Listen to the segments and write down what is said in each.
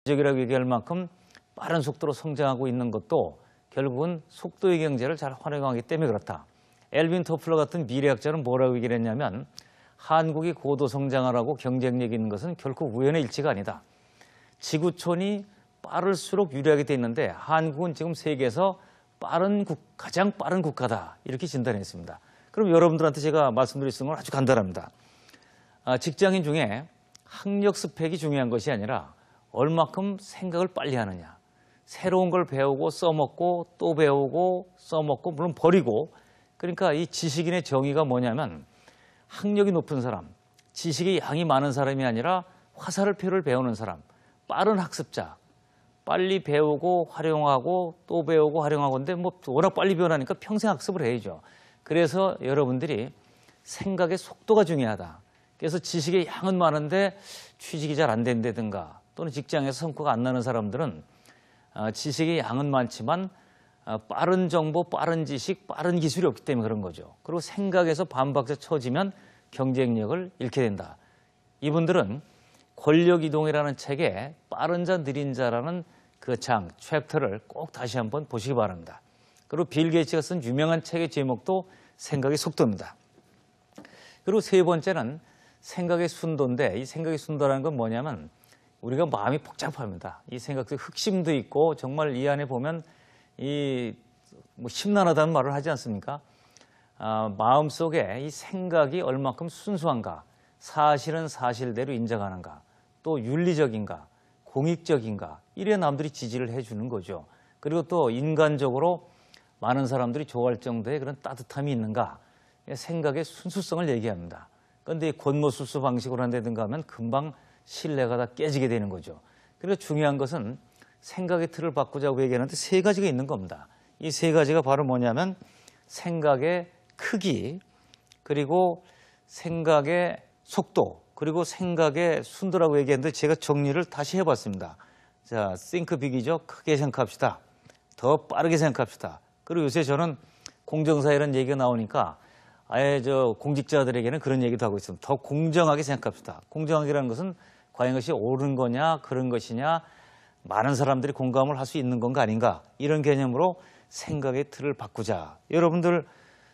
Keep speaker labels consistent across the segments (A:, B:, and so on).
A: 적이라고 얘기할 만큼 빠른 속도로 성장하고 있는 것도 결국은 속도의 경제를 잘 활용하기 때문에 그렇다. 엘빈 토플러 같은 미래학자는 뭐라고 얘기를 했냐면 한국이 고도 성장하라고 경쟁력 있는 것은 결코 우연의 일치가 아니다. 지구촌이 빠를수록 유리하게 돼 있는데 한국은 지금 세계에서 가장 빠른 국가다. 이렇게 진단했습니다. 그럼 여러분들한테 제가 말씀드릴 수 있는 건 아주 간단합니다. 직장인 중에 학력 스펙이 중요한 것이 아니라 얼마큼 생각을 빨리 하느냐. 새로운 걸 배우고 써먹고 또 배우고 써먹고 물론 버리고 그러니까 이 지식인의 정의가 뭐냐면 학력이 높은 사람, 지식의 양이 많은 사람이 아니라 화살표를 배우는 사람, 빠른 학습자, 빨리 배우고 활용하고 또 배우고 활용하고 근데 뭐 워낙 빨리 배우니까 평생 학습을 해야죠. 그래서 여러분들이 생각의 속도가 중요하다. 그래서 지식의 양은 많은데 취직이 잘 안 된다든가 또는 직장에서 성과가 안 나는 사람들은 지식의 양은 많지만 빠른 정보, 빠른 지식, 빠른 기술이 없기 때문에 그런 거죠. 그리고 생각에서 반박자 쳐지면 경쟁력을 잃게 된다. 이분들은 권력이동이라는 책에 빠른 자, 느린 자라는 그 챕터를 꼭 다시 한번 보시기 바랍니다. 그리고 빌 게이츠가 쓴 유명한 책의 제목도 생각의 속도입니다. 그리고 세 번째는 생각의 순도인데 이 생각의 순도라는 건 뭐냐면 우리가 마음이 복잡합니다. 이 생각도 흑심도 있고 정말 이 안에 보면 뭐 심란하다는 말을 하지 않습니까? 마음속에 이 생각이 얼마큼 순수한가, 사실은 사실대로 인정하는가, 또 윤리적인가, 공익적인가 이래야 남들이 지지를 해주는 거죠. 그리고 또 인간적으로 많은 사람들이 좋아할 정도의 그런 따뜻함이 있는가 생각의 순수성을 얘기합니다. 그런데 권모술수 방식으로 한다든가 하면 금방 신뢰가 다 깨지게 되는 거죠. 그래서 중요한 것은 생각의 틀을 바꾸자고 얘기하는데 세 가지가 있는 겁니다. 이 세 가지가 바로 뭐냐면 생각의 크기, 그리고 생각의 속도, 그리고 생각의 순도라고 얘기했는데 제가 정리를 다시 해봤습니다. 자, think big이죠. 크게 생각합시다. 더 빠르게 생각합시다. 그리고 요새 저는 공정사회라는 얘기가 나오니까 아예 공직자들에게는 그런 얘기도 하고 있습니다. 더 공정하게 생각합시다. 공정하게라는 것은 과연 이것이 옳은 거냐, 그런 것이냐, 많은 사람들이 공감을 할 수 있는 건가 아닌가 이런 개념으로 생각의 틀을 바꾸자. 여러분들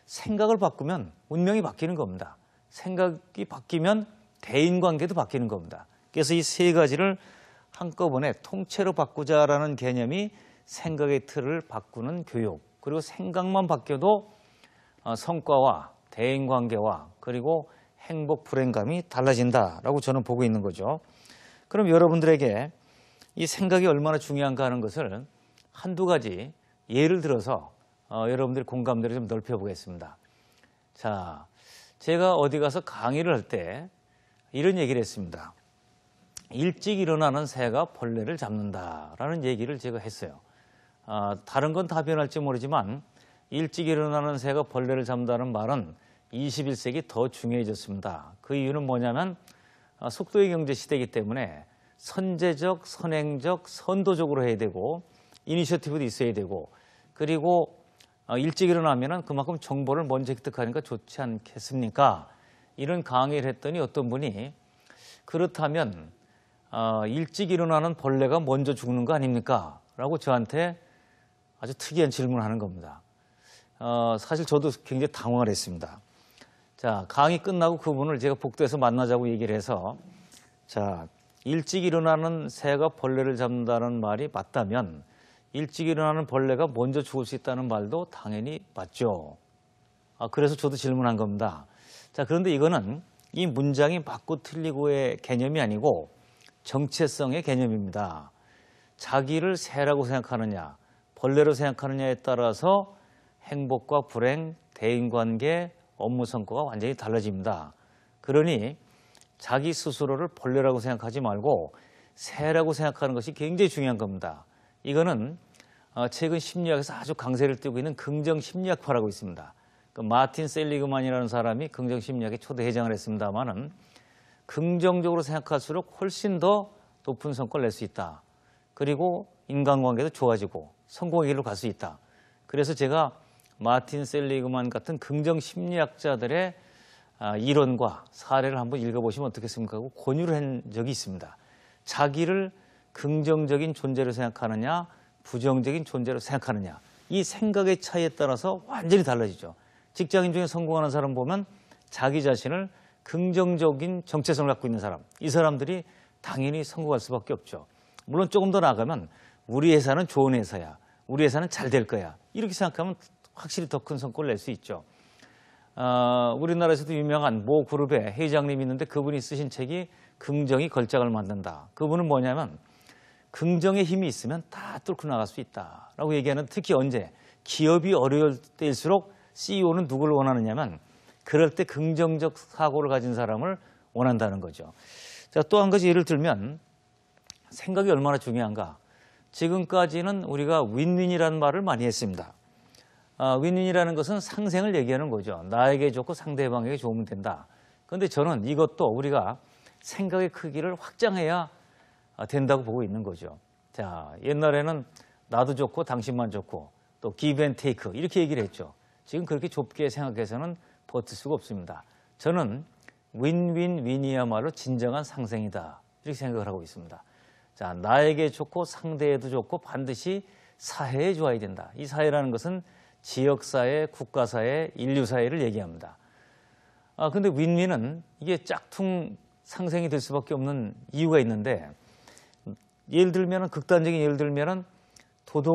A: 생각을 바꾸면 운명이 바뀌는 겁니다. 생각이 바뀌면 대인관계도 바뀌는 겁니다. 그래서 이 세 가지를 한꺼번에 통째로 바꾸자라는 개념이 생각의 틀을 바꾸는 교육. 그리고 생각만 바뀌어도 성과와 대인관계와 그리고 행복, 불행감이 달라진다라고 저는 보고 있는 거죠. 그럼 여러분들에게 이 생각이 얼마나 중요한가 하는 것을 한두 가지 예를 들어서 여러분들의 공감대를 좀 넓혀보겠습니다. 자, 제가 어디 가서 강의를 할 때 이런 얘기를 했습니다. 일찍 일어나는 새가 벌레를 잡는다라는 얘기를 제가 했어요. 다른 건 다 변할지 모르지만 일찍 일어나는 새가 벌레를 잡는다는 말은 21세기 더 중요해졌습니다. 그 이유는 뭐냐면 속도의 경제 시대이기 때문에 선제적, 선행적, 선도적으로 해야 되고 이니셔티브도 있어야 되고 그리고 일찍 일어나면 그만큼 정보를 먼저 획득하니까 좋지 않겠습니까? 이런 강의를 했더니 어떤 분이 그렇다면 일찍 일어나는 벌레가 먼저 죽는 거 아닙니까? 라고 저한테 아주 특이한 질문을 하는 겁니다. 사실 저도 굉장히 당황을 했습니다. 자, 강의 끝나고 그분을 제가 복도에서 만나자고 얘기를 해서 자, 일찍 일어나는 새가 벌레를 잡는다는 말이 맞다면 일찍 일어나는 벌레가 먼저 죽을 수 있다는 말도 당연히 맞죠. 그래서 저도 질문한 겁니다. 자, 그런데 이거는 이 문장이 맞고 틀리고의 개념이 아니고 정체성의 개념입니다. 자기를 새라고 생각하느냐, 벌레로 생각하느냐에 따라서 행복과 불행, 대인관계, 업무 성과가 완전히 달라집니다. 그러니 자기 스스로를 벌레라고 생각하지 말고 새라고 생각하는 것이 굉장히 중요한 겁니다. 이거는 최근 심리학에서 아주 강세를 띠고 있는 긍정심리학파라고 있습니다. 마틴 셀리그만이라는 사람이 긍정심리학의 초대 회장을 했습니다만은 긍정적으로 생각할수록 훨씬 더 높은 성과를 낼 수 있다. 그리고 인간관계도 좋아지고 성공의 길로 갈 수 있다. 그래서 제가 마틴 셀리그만 같은 긍정심리학자들의 이론과 사례를 한번 읽어보시면 어떻겠습니까 하고 권유를 한 적이 있습니다. 자기를 긍정적인 존재로 생각하느냐, 부정적인 존재로 생각하느냐. 이 생각의 차이에 따라서 완전히 달라지죠. 직장인 중에 성공하는 사람 보면 자기 자신을 긍정적인 정체성을 갖고 있는 사람, 이 사람들이 당연히 성공할 수밖에 없죠. 물론 조금 더 나아가면 우리 회사는 좋은 회사야, 우리 회사는 잘 될 거야, 이렇게 생각하면 확실히 더 큰 성과를 낼 수 있죠. 우리나라에서도 유명한 모 그룹의 회장님이 있는데 그분이 쓰신 책이 긍정이 걸작을 만든다. 그분은 뭐냐면 긍정의 힘이 있으면 다 뚫고 나갈 수 있다라고 얘기하는, 특히 언제 기업이 어려울 때일수록 CEO는 누구를 원하느냐면 그럴 때 긍정적 사고를 가진 사람을 원한다는 거죠. 자, 또 한 가지 예를 들면 생각이 얼마나 중요한가. 지금까지는 우리가 윈윈이라는 말을 많이 했습니다. 윈윈이라는 것은 상생을 얘기하는 거죠. 나에게 좋고 상대방에게 좋으면 된다. 그런데 저는 이것도 우리가 생각의 크기를 확장해야 된다고 보고 있는 거죠. 자, 옛날에는 나도 좋고 당신만 좋고 또 give and take 이렇게 얘기를 했죠. 지금 그렇게 좁게 생각해서는 버틸 수가 없습니다. 저는 윈윈윈이야말로 진정한 상생이다, 이렇게 생각을 하고 있습니다. 자, 나에게 좋고 상대에도 좋고 반드시 사회에 좋아야 된다. 이 사회라는 것은 지역사회, 국가사회, 인류사회를 얘기합니다. 근데 윈윈은 이게 짝퉁 상생이 될 수밖에 없는 이유가 있는데, 예를 들면 극단적인 예를 들면 도덕